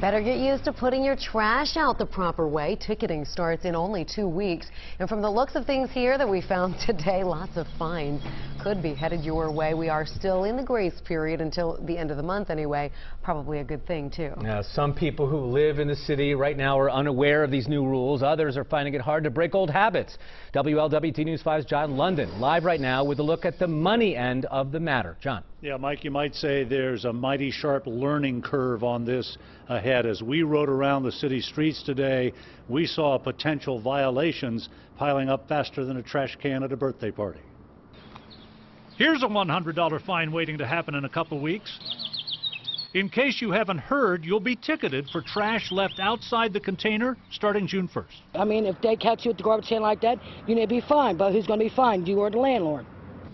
Better get used to putting your trash out the proper way. Ticketing starts in only 2 weeks. And from the looks of things here that we found today, lots of fines could be headed your way. We are still in the grace period until the end of the month anyway. Probably a good thing, too. Now, some people who live in the city right now are unaware of these new rules. Others are finding it hard to break old habits. WLWT News 5's John London live right now with a look at the money end of the matter. John. Yeah, Mike, you might say there's a mighty sharp learning curve on this ahead. As we rode around the city streets today, we saw potential violations piling up faster than a trash can at a birthday party. Here's a $100 fine waiting to happen in a couple weeks. In case you haven't heard, you'll be ticketed for trash left outside the container starting June 1st. I mean, if they catch you at the garbage can like that, you may be fined, but who's going to be fined? You or the landlord?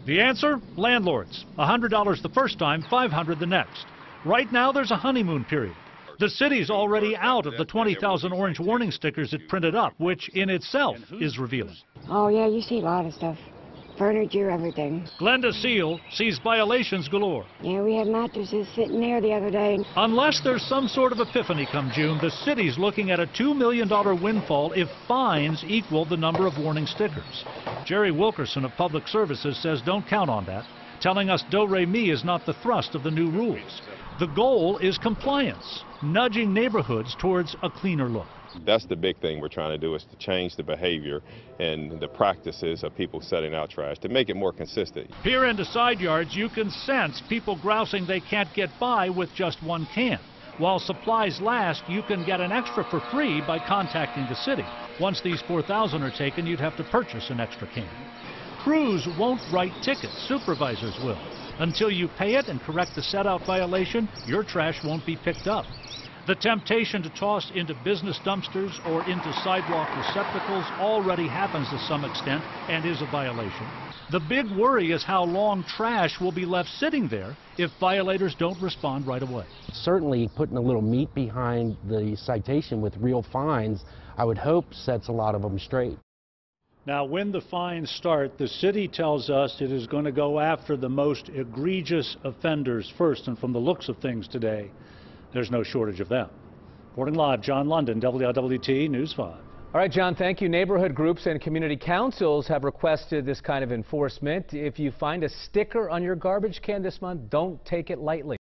The answer? Landlords. $100 the first time, $500 the next. Right now, there's a honeymoon period. The city's already out of the 20,000 orange warning stickers it printed up, which in itself is revealing. Oh, yeah, you see a lot of stuff. Furniture, everything. Glenda Seal sees violations galore. Yeah, we had mattresses sitting there the other day. Unless there's some sort of epiphany come June, the city's looking at a $2 million windfall if fines equal the number of warning stickers. Jerry Wilkerson of Public Services says don't count on that, telling us do-re-mi is not the thrust of the new rules. The goal is compliance, nudging neighborhoods towards a cleaner look. That's the big thing we're trying to do, is to change the behavior and the practices of people setting out trash to make it more consistent. Peer into side yards, you can sense people grousing they can't get by with just one can. While supplies last, you can get an extra for free by contacting the city. Once these 4,000 are taken, you'd have to purchase an extra can. Crews won't write tickets, supervisors will. Until you pay it and correct the set-out violation, your trash won't be picked up. The temptation to toss into business dumpsters or into sidewalk receptacles already happens to some extent and is a violation. The big worry is how long trash will be left sitting there if violators don't respond right away. Certainly putting a little meat behind the citation with real fines, I would hope sets a lot of them straight. Now, when the fines start, the city tells us it is going to go after the most egregious offenders first, and from the looks of things today, there's no shortage of them. Reporting live, John London, WLWT News 5. All right, John, thank you. Neighborhood groups and community councils have requested this kind of enforcement. If you find a sticker on your garbage can this month, don't take it lightly.